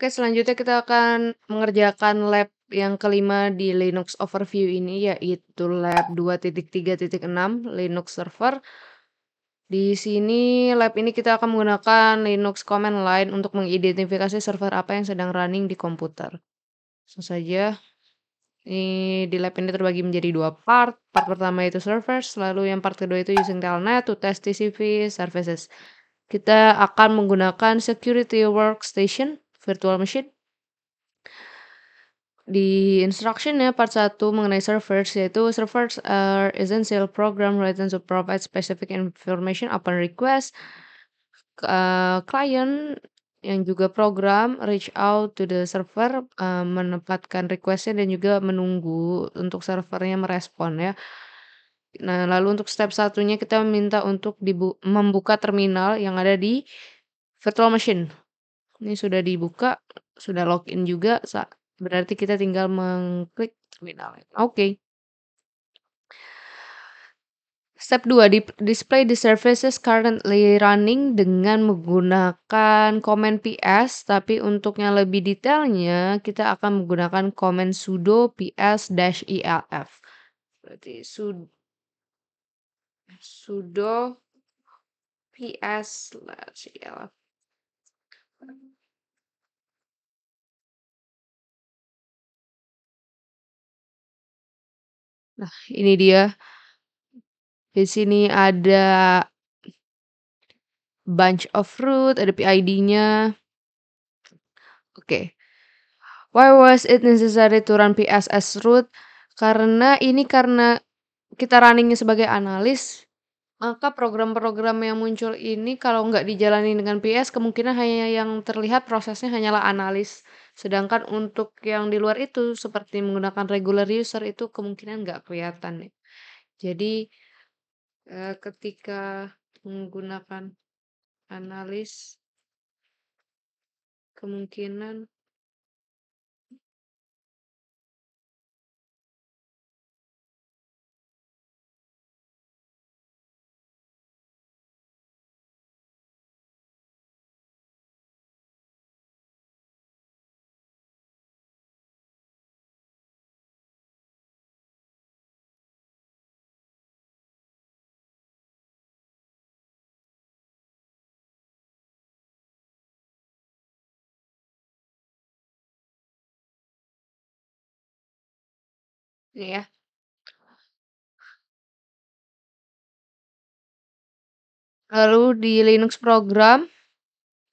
Oke, selanjutnya kita akan mengerjakan lab yang kelima di Linux Overview ini, yaitu lab 2.3.6 Linux Server. Di sini lab ini kita akan menggunakan Linux command line untuk mengidentifikasi server apa yang sedang running di komputer. Langsung saja, di lab ini terbagi menjadi dua part. Part pertama itu servers, lalu yang part kedua itu using telnet to test TCP services. Kita akan menggunakan security workstation, virtual machine. Di instruction-nya part 1 mengenai servers, yaitu servers are essential program written to provide specific information upon request. Client yang juga program reach out to the server, menempatkan request-nya dan juga menunggu untuk servernya merespon ya. Nah, lalu untuk step satunya kita minta untuk membuka terminal yang ada di virtual machine. Ini sudah dibuka, sudah login juga, berarti kita tinggal mengklik terminal. Oke. Step 2, display the services currently running dengan menggunakan command ps, tapi untuk yang lebih detailnya kita akan menggunakan command sudo ps-elf. Berarti sudo ps/elf. Nah, ini dia. Di sini ada bunch of fruit, ada PID-nya. Oke. Why was it necessary to run PS as root? Karena kita runningnya sebagai analis, maka program-program yang muncul ini kalau nggak dijalani dengan PS kemungkinan hanya yang terlihat prosesnya hanyalah analis. Sedangkan untuk yang di luar itu seperti menggunakan regular user itu kemungkinan nggak kelihatan ya. Jadi ketika menggunakan analis kemungkinan ini ya. Lalu di Linux program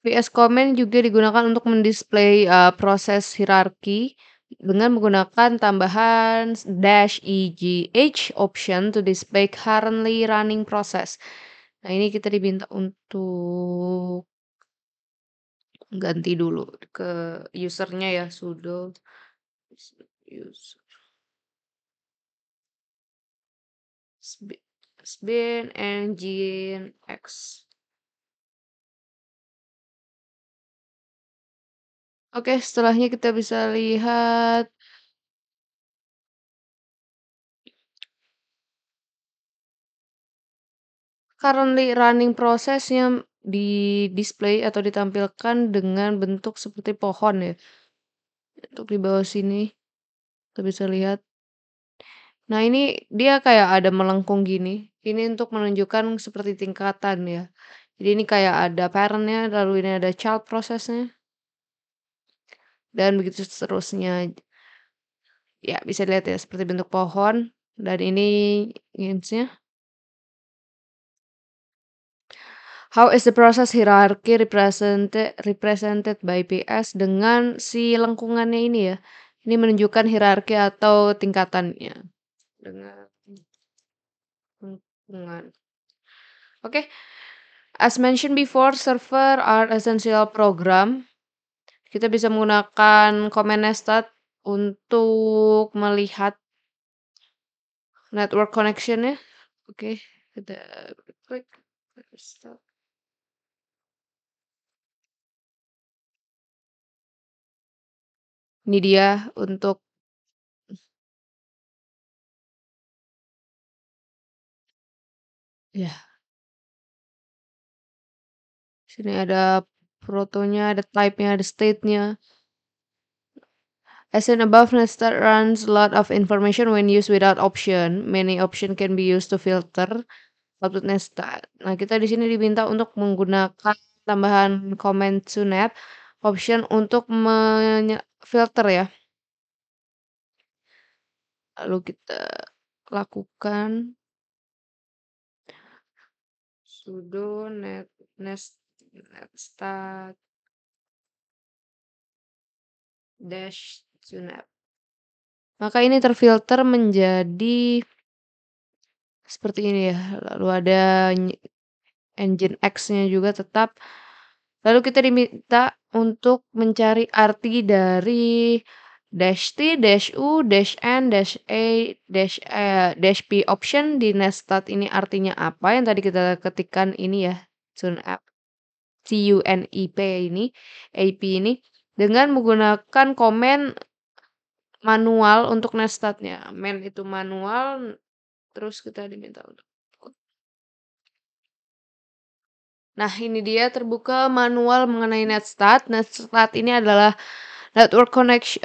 VS Comment juga digunakan untuk mendisplay proses hierarki dengan menggunakan tambahan -egh option to display currently running process. Nah, ini kita diminta untuk ganti dulu ke usernya ya, sudo user sbin engine x. Oke, setelahnya kita bisa lihat currently running prosesnya di-display atau ditampilkan dengan bentuk seperti pohon ya. Untuk di bawah sini kita bisa lihat. Nah, ini dia kayak ada melengkung gini. Ini untuk menunjukkan seperti tingkatan ya. Jadi ini kayak ada parent-nya, lalu ini ada child prosesnya, dan begitu seterusnya. Ya, bisa dilihat ya seperti bentuk pohon dan ini hints-nya. How is the process hierarchy represented by PS dengan si lengkungannya ini ya. Ini menunjukkan hierarki atau tingkatannya dengan lengkungan. Oke. As mentioned before, server are essential program. Kita bisa menggunakan command nested untuk melihat network connection-nya. Oke, kita klik start. Ini dia untuk ya, sini ada protonya, ada type-nya, ada state-nya. As in above, nested runs a lot of information when used without option. Many option can be used to filter output nested. Nah, kita di sini diminta untuk menggunakan tambahan comment to net option untuk filter ya. Lalu kita lakukan sudo netstat dash to net. Maka ini terfilter menjadi seperti ini ya. Lalu ada engine X-nya juga tetap. Lalu kita diminta untuk mencari arti dari dash T, dash U, dash N, dash A, dash P option di nestat ini artinya apa yang tadi kita ketikkan ini ya, TUNEP, TUNEP ini, AP ini dengan menggunakan komen manual untuk nestatnya. Man itu manual, terus kita diminta untuk. Nah, ini dia terbuka manual mengenai netstat. Netstat ini adalah network connection,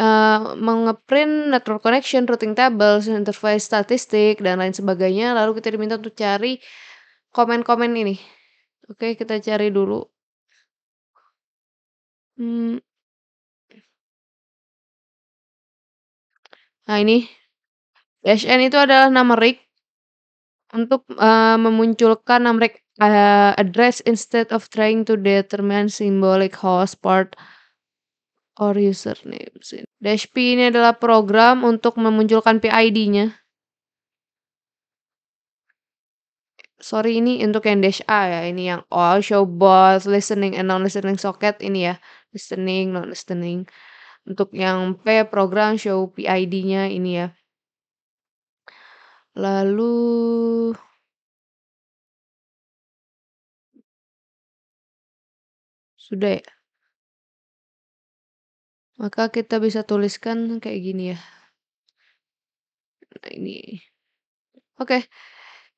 mengeprint network connection, routing tables, interface statistik, dan lain sebagainya. Lalu kita diminta untuk cari komen-komen ini. Oke, kita cari dulu. Nah, ini dash n itu adalah nama rig untuk memunculkan nama rig address instead of trying to determine symbolic host port or username. Dash P ini adalah program untuk memunculkan PID-nya. Sorry, ini untuk yang dash A ya. Ini yang all show both listening and non-listening socket ini ya. Listening, non-listening. Untuk yang P program show PID-nya ini ya. Lalu sudah ya. Maka kita bisa tuliskan kayak gini ya. Nah, ini. Oke.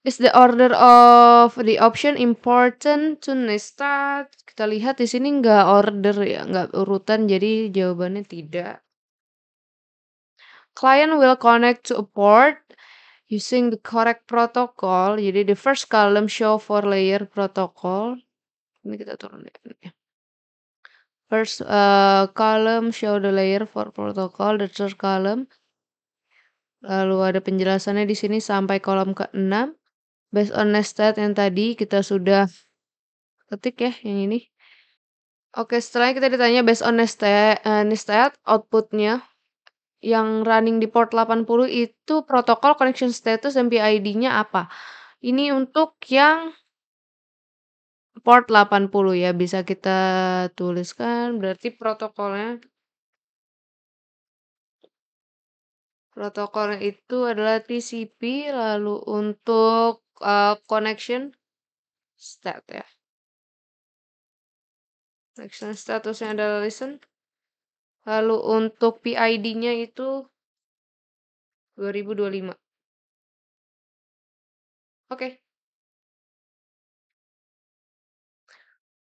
Is the order of the option important to nestat? Kita lihat di sini nggak order ya, nggak urutan, jadi jawabannya tidak. Client will connect to a port using the correct protocol. Jadi the first column show for layer protocol. Ini kita turun ya. First column show the layer for protocol. The third column. Lalu ada penjelasannya di sini sampai kolom ke-6. Based on nested yang tadi kita sudah ketik ya yang ini. Oke, setelah kita ditanya based on nested outputnya yang running di port 80 itu protokol connection status dan PID-nya apa? Ini untuk yang port 80 ya, bisa kita tuliskan berarti protokolnya itu adalah TCP, lalu untuk connection stat ya. Connection statusnya adalah listen. Lalu untuk PID-nya itu 2025. Oke.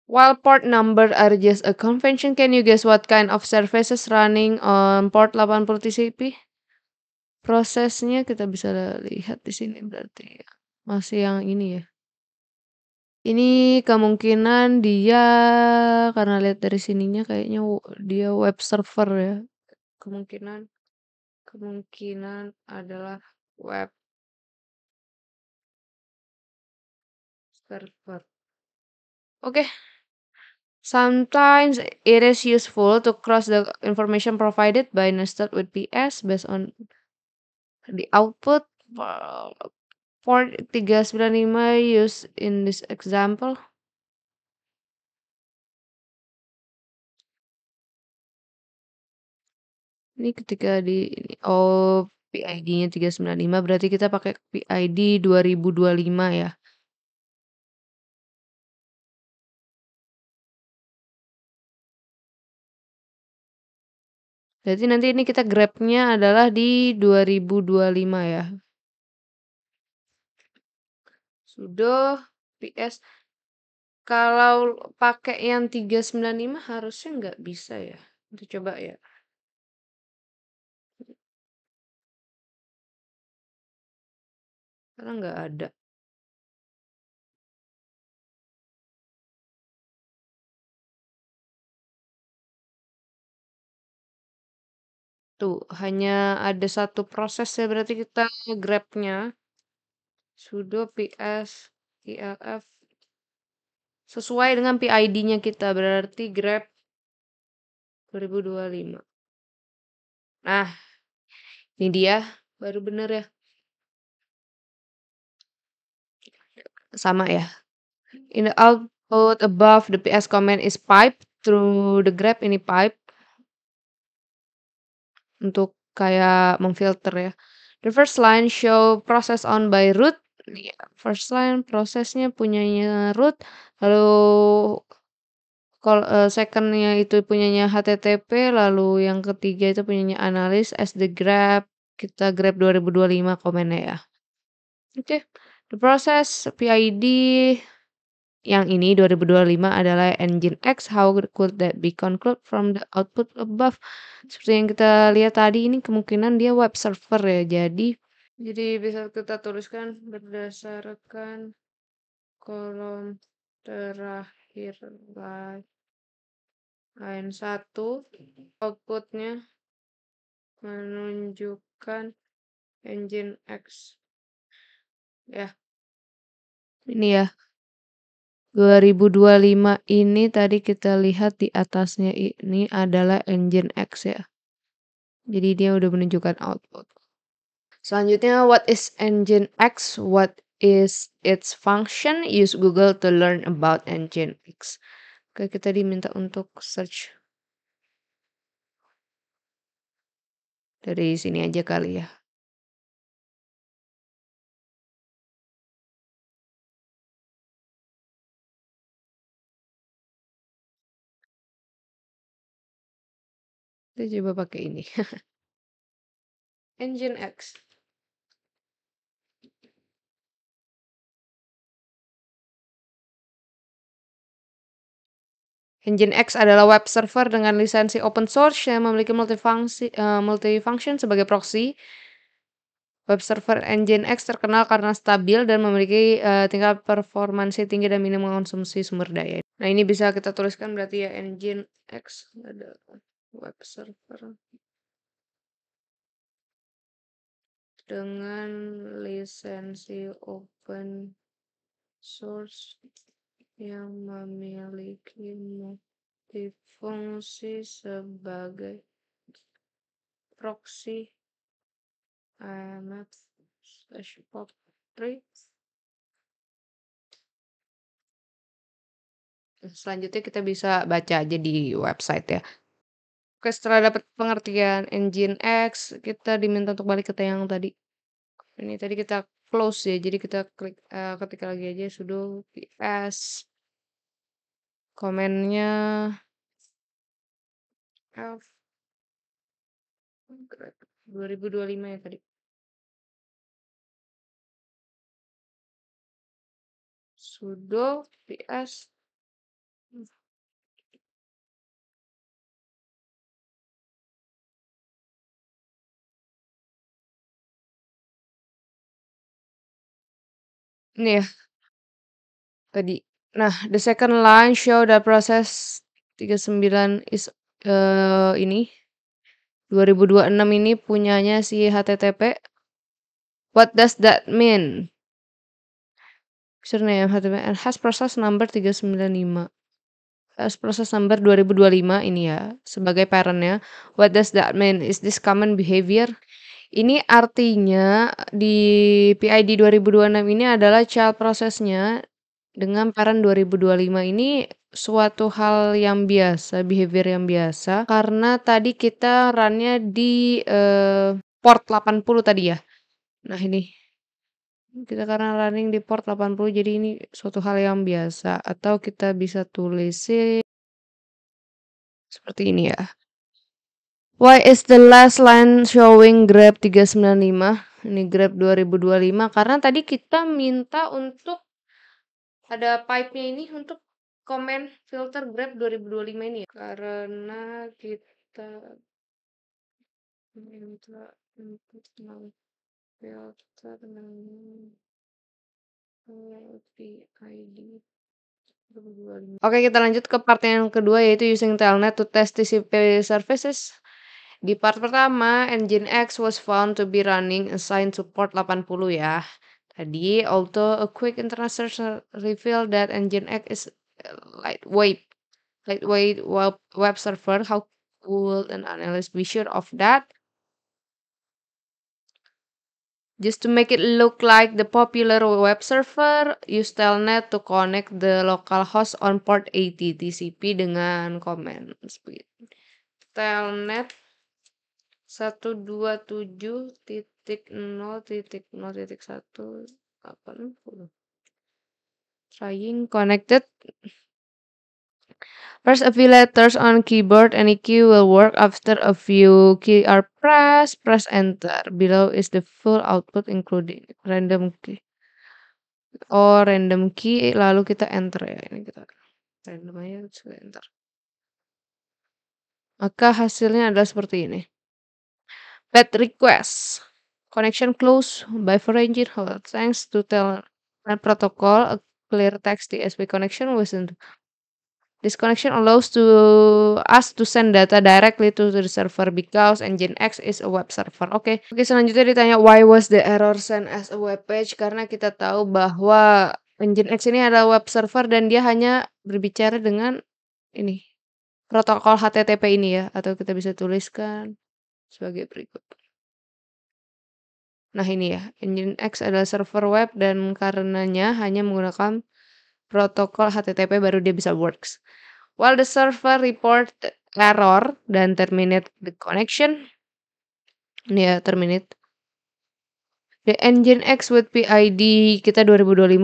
While port number are just a convention, can you guess what kind of services running on port 80 TCP? Prosesnya kita bisa lihat di sini berarti masih yang ini ya. Ini kemungkinan dia karena lihat dari sininya kayaknya dia web server ya. Kemungkinan adalah web server. Oke. Sometimes it is useful to cross the information provided by nested with PS based on the output. Port 395 used in this example. Ini ketika PID-nya 395 berarti kita pakai PID 2025 ya. Berarti nanti ini kita grab-nya adalah di 2025 ya. Sudah PS. Kalau pakai yang 395 harusnya nggak bisa ya. Kita coba ya. Karena nggak ada. Tuh, hanya ada satu proses ya berarti kita grab-nya. Sudo ps ilf sesuai dengan PID-nya kita berarti grab 2025. Nah, ini dia baru bener ya. Sama ya. In the output above the PS command is pipe through the grab ini pipe untuk kayak memfilter ya. The first line show process on by root. Iya, first line prosesnya punyanya root. Lalu kalau second-nya itu punyanya HTTP, lalu yang ketiga itu punyanya analis as the grab. Kita grab 2025 komennya ya. Oke. The process PID yang ini 2025 adalah engine X. How could that be conclude from the output above? Seperti yang kita lihat tadi ini kemungkinan dia web server ya. Jadi bisa kita tuliskan berdasarkan kolom terakhir line 1 outputnya menunjukkan engine X. Ya, ini ya. 2025 ini tadi kita lihat di atasnya ini adalah engine X ya. Jadi dia udah menunjukkan output. Selanjutnya, what is engine X? What is its function? Use Google to learn about engine X. Oke, kita diminta untuk search dari sini aja kali ya. Kita coba pakai ini. Engine X. Engine X adalah web server dengan lisensi open source yang memiliki multifunction sebagai proxy. Web server Engine X terkenal karena stabil dan memiliki tingkat performansi tinggi dan minim mengonsumsi sumber daya. Nah, ini bisa kita tuliskan berarti ya Engine X ada web server dengan lisensi open source yang memiliki multifungsi sebagai proxy IMAP/POP3. Selanjutnya kita bisa baca aja di website ya. Oke, setelah dapat pengertian engine X, kita diminta untuk balik ke yang tadi. Ini tadi kita close ya, jadi kita klik ketik lagi aja sudo ps komennya f 2025 ya tadi. Sudo ps ini ya tadi. Nah, the second line show the process 39 is ini 2026 ini punyanya si HTTP. What does that mean? Username HTTP and has process number 395. Has process number 2025 ini ya sebagai parent-nya. What does that mean? Is this common behavior? Ini artinya di PID 2026 ini adalah child process-nya dengan parent 2025 ini suatu hal yang biasa, behavior yang biasa karena tadi kita run-nya di port 80 tadi ya. Nah, ini kita karena running di port 80 jadi ini suatu hal yang biasa atau kita bisa tulisin seperti ini ya. Why is the last line showing grab 395? Ini grab 2025 karena tadi kita minta untuk ada pipe-nya ini untuk komen filter grab 2025 ini ya. Karena kita minta untuk filter PID. Oke, kita lanjut ke part yang kedua yaitu using Telnet to test TCP services. Di part pertama, Nginx was found to be running assigned to port 80 ya. Tadi, although a quick internet search revealed that Nginx is a lightweight web server, how could an analyst be sure of that? Just to make it look like the popular web server, use Telnet to connect the local host on port 80 TCP dengan comment. Telnet 127.0.0.180. Trying connected. Press a few letters on keyboard. Any key will work. After a few key are pressed, press enter. Below is the full output including random key. Random key lalu kita enter ya. Ini kita random aja kita enter. Maka hasilnya adalah seperti ini. Bad request. Connection closed by foreign hold. Thanks to Telnet protocol, a clear text TSP connection wasn't. This connection allows us to send data directly to the server because Nginx is a web server. Oke, selanjutnya ditanya why was the error sent as a web page? Karena kita tahu bahwa Nginx ini adalah web server dan dia hanya berbicara dengan ini protokol HTTP ini ya, atau kita bisa tuliskan sebagai berikut. Nah ini ya, Nginx adalah server web dan karenanya hanya menggunakan protokol HTTP baru dia bisa works. While the server report error dan terminate the connection, ini ya terminate. The Nginx with PID kita 2025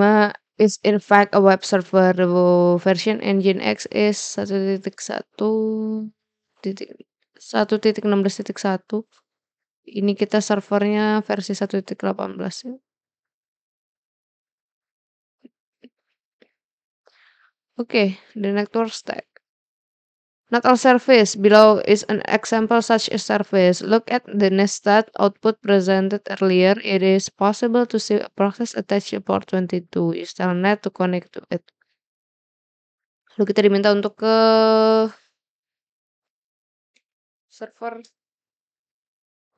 is in fact a web server. The version Nginx is 1.16.1. Ini kita servernya versi 1.18 ya. Okay, the network stack. Not all service below is an example such a service. Look at the nested output presented earlier. It is possible to see a process attached to port 22. Use Telnet to connect to it. Lalu kita diminta untuk ke server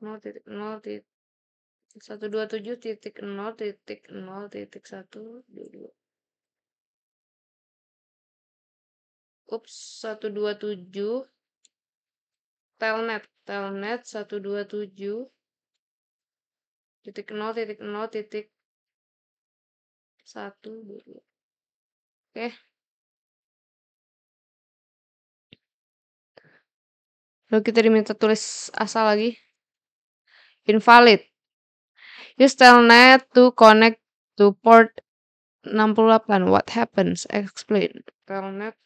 0.127.0.0.122. Ups, 127 Telnet 127.0.0.122. Oke. Lalu kita diminta tulis asal lagi. Invalid. Use Telnet to connect to port 68. What happens? Explain. Telnet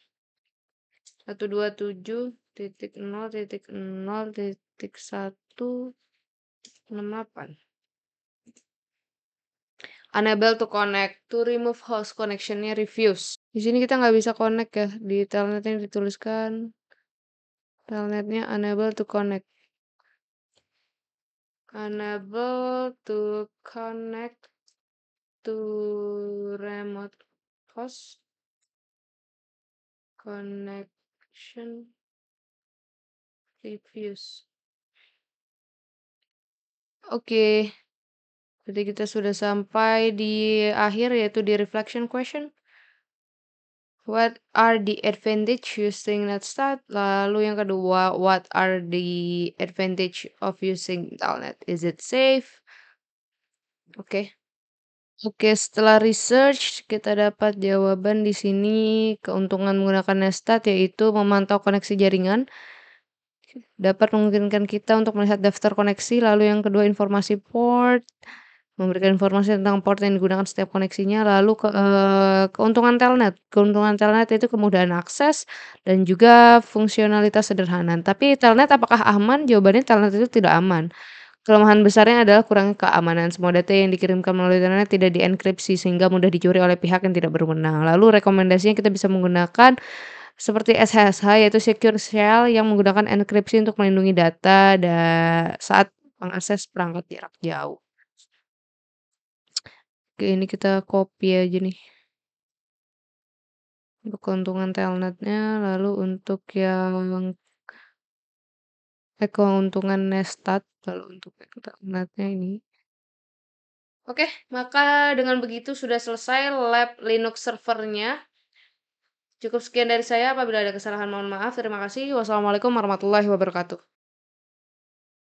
127.0.0.168. Unable to connect. To remove host connection-nya refuse. Di sini kita nggak bisa connect ya. Di telnetnya dituliskan telnetnya unable to connect. Unable to connect to remote host connection refuse. Oke. Berarti kita sudah sampai di akhir yaitu di reflection question. What are the advantage using Netstat? Lalu yang kedua, what are the advantage of using Telnet? Is it safe? Oke. Oke, setelah research kita dapat jawaban di sini keuntungan menggunakan Netstat yaitu memantau koneksi jaringan. Dapat memungkinkan kita untuk melihat daftar koneksi, lalu yang kedua informasi port, memberikan informasi tentang port yang digunakan setiap koneksinya, lalu keuntungan Telnet. Keuntungan Telnet itu kemudahan akses dan juga fungsionalitas sederhana. Tapi Telnet apakah aman? Jawabannya Telnet itu tidak aman. Kelemahan besarnya adalah kurangnya keamanan. Semua data yang dikirimkan melalui Telnet tidak dienkripsi sehingga mudah dicuri oleh pihak yang tidak berwenang. Lalu rekomendasinya kita bisa menggunakan seperti SSH yaitu Secure Shell yang menggunakan enkripsi untuk melindungi data saat mengakses perangkat jarak jauh. Oke, ini kita copy aja nih untuk keuntungan telnetnya, lalu untuk yang keuntungan Nestat, kalau untuk yang telnetnya ini. Oke, maka dengan begitu sudah selesai lab Linux servernya. Cukup sekian dari saya, apabila ada kesalahan mohon maaf. Terima kasih. Wassalamualaikum warahmatullahi wabarakatuh.